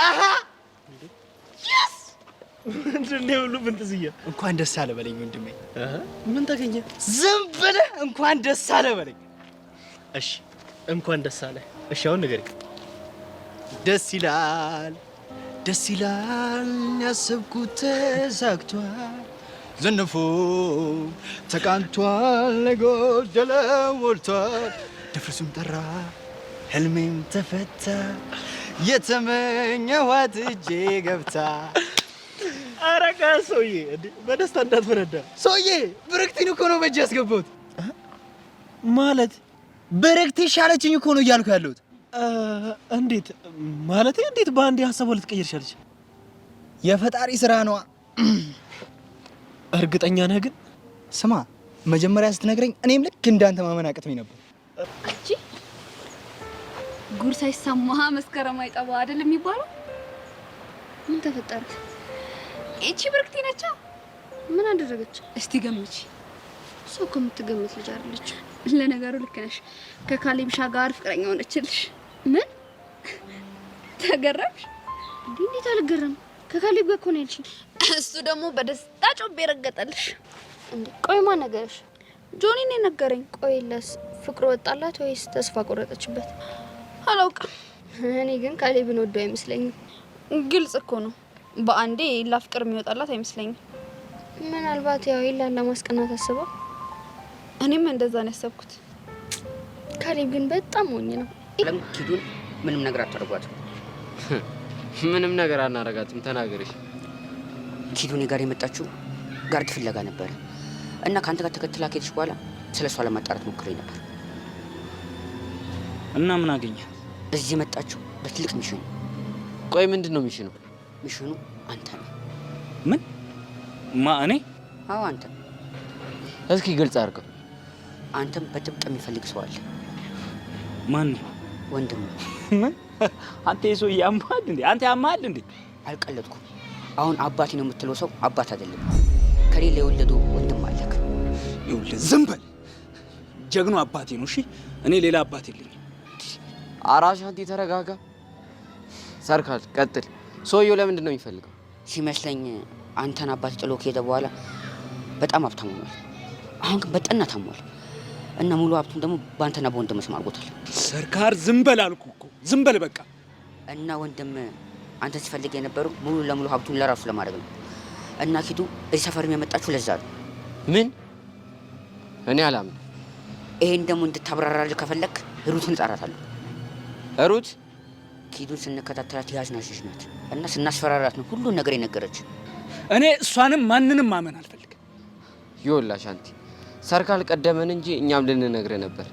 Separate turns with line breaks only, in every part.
አሃ yes ምንድነው ሁሉ ብንጥዝያ እንኳን ደስ አለ በለኝ ወንድሜ ምን ተገኘ ዝም ብለህ እንኳን ደስ አለ በለኝ እሺ እንኳን ደስ አለ እሺ አሁን ንገረኝ ደስ ይላል ያሰብኩት ተሳክቷል ዘንፎ ተቃንቷል ለጎደለ ሞልቷል ድፍርሱም ጠራ ህልሜም ተፈታ የተመኘኋት እጄ ገብታ አረጋ ሰውዬ በደስታ እንዳትፈነዳ ሰውዬ ብርክቲን እኮ ነው በእጅ ያስገባሁት ማለት ብርክቲ ሻለችኝ እኮ ነው እያልኩ ያለሁት እንዴት ማለት እንዴት በአንዴ ሐሳቧን ልትቀይር ቻለች የፈጣሪ ስራ ነው እርግጠኛ ነህ ግን ስማ መጀመሪያ ስትነግረኝ እኔም ልክ እንዳንተ ማመን አቅቶኝ ነበር
እቺ ጉር ሳይሰማ መስከረም አይጠባ አይደል የሚባለው ምን ተፈጠረ እቺ ብርክቲ ነች ምን አደረገች እስቲ ገምቺ ሰው ከምትገምት ልጅ አይደለች ለነገሩ ልክ ነሽ ከካሌብሻ ጋር ፍቅረኛ ሆነችልሽ ምን ተገረምሽ እንዴት አልገረም ከካሌብ ጋር እኮ ነው ያልሽኝ እሱ ደግሞ በደስታ ጮቤ ረገጠልሽ እንዴ ቆይ ማን ነገርሽ ጆኒ ነው ነገረኝ ቆይለስ ፍቅር ወጣላት ወይስ ተስፋ ቆረጠችበት አላውቅም እኔ ግን ካሌብን ወደው አይመስለኝም ግልጽ እኮ ነው በአንዴ ለፍቅር የሚወጣላት አይመስለኝም ምናልባት ያው ይላል ለማስቀናት አስበው እኔም እንደዛ ነው ያሰብኩት ካሌብ ግን በጣም ሞኝ ነው
ለምኪዱን ምንም ነገር አታርጓት
ምንም ነገር አናረጋትም ተናገርሽ
ኪዱን ጋር የመጣችው ጋርድ ፍለጋ ነበር እና ካንተ ጋር ተከትላ ከሄድሽ በኋላ ስለሷ ለማጣራት ሞክሬ ነበር
እና ምን አገኘ
እዚህ መጣችው በትልቅ ሚሽን
ቆይ ምንድነው ሚሽኑ
ሚሽኑ አንተ ነህ
ምን ማኔ
አዎ አንተ
እስኪ ግልጽ አድርገው
አንተም በጥብቅ የሚፈልግ ሰው አለ
ማን
ወንድም
ምን አንተ ይሶ ያማል እንዴ አንተ ያማል እንዴ
አልቀለጥኩም አሁን አባቴ ነው የምትለው ሰው አባት አይደለም ከሌላ የወለዱ ወንድም አለክ
ይውል ዝም በል ጀግኑ አባቴ ነው እሺ እኔ ሌላ አባት የለኝም
አራሽ አንተ ተረጋጋ ሰርካል ቀጥል ሰውየው ለምንድን ነው የሚፈልገው
ሲመስለኝ አንተን አባት ጥሎ ከሄደ በኋላ በጣም ሀብታም ሆኗል አሁን ግን በጠና ታሟል እና ሙሉ ሀብቱን ደግሞ ባንተና በወንድም ስም አድርጎታል
ሰርካር ዝም በል አልኩ እኮ ዝም በል በቃ
እና ወንድም አንተ ሲፈልግ የነበረው ሙሉ ለሙሉ ሀብቱን ለራሱ ለማድረግ ነው እና ኪዱ እዚህ ሰፈርም የመጣችው ለዛ ነው
ምን እኔ አላምን
ይሄን ደግሞ እንድታብራራልህ ከፈለክ ሩትን እጠራታለሁ
ሩት
ኪዱን ስንከታተላት ያዝናሽሽ ናት እና ስናስፈራራት ነው ሁሉን ነገር የነገረች
እኔ እሷንም ማንንም ማመን አልፈልግም
ይወላሽ አንቺ ሰርካል ቀደመን እንጂ እኛም ልንነግርህ ነበር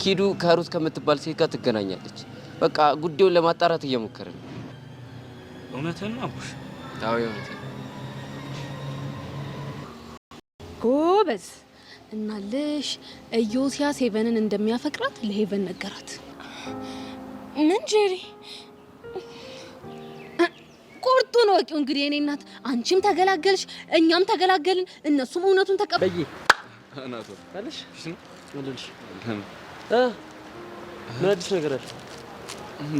ኪዱ ከሩት ከምትባል ሴት ጋር ትገናኛለች በቃ ጉዳዩን ለማጣራት እየሞከርን ነው
እውነትን ነው አቡሽ
ታው ይሁን
ጎበዝ እና ልሽ ኢዮሲያ ሴቨንን እንደሚያፈቅራት ለሄቨን ነገራት ምን ጄሪ ቁርጡን ወቂው እንግዲህ እኔ እናት አንቺም ተገላገልሽ እኛም ተገላገልን እነሱም እውነቱን ተቀበሉ
እናቶ ታለሽ እሺ ወለልሽ
ምን አዲስ ነገር አለ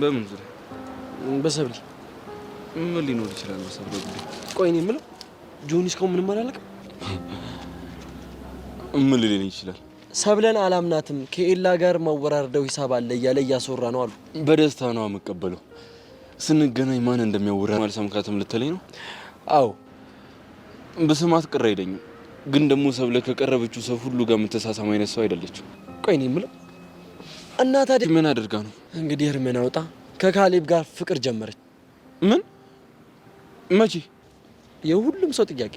በምን ዙሪያ
በሰብሊ
ምን ሊኖር ይችላል በሰብሊ ጉዳይ
ቆይ እኔ የምለው ጆኒ እስካሁን ምንም አላለቀም
ምን ሊለኝ ይችላል
ሰብለን አላምናትም ከኤላ ጋር ማወራረደው ሂሳብ አለ እያለ እያሰራ ነው አሉ
በደስታ ነው የምቀበለው ስንገናኝ ማን እንደሚያወራ ማልሰምካትም ልትለኝ ነው
አዎ
በስማት ቅር አይደኝም ግን ደግሞ ሰብለ ከቀረበችው ሰው ሁሉ ጋር የምትሳሳም አይነት ሰው አይደለችም
ቆይ እኔ የምለው እና ታዲያ
ምን አድርጋ ነው
እንግዲህ እርሜን አውጣ ከካሌብ ጋር ፍቅር ጀመረች
ምን መቼ
የሁሉም ሰው ጥያቄ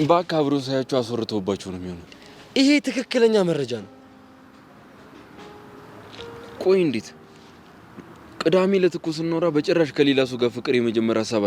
በአካብሮ ሳያቸው አስወርተውባቸው ነው የሚሆነው
ይሄ ትክክለኛ መረጃ ነው
ቆይ እንዴት ቅዳሜ ለትኩስ ኖራ በጭራሽ ከሌላ ሰው ጋር ፍቅር የመጀመሪያ ሀሳብ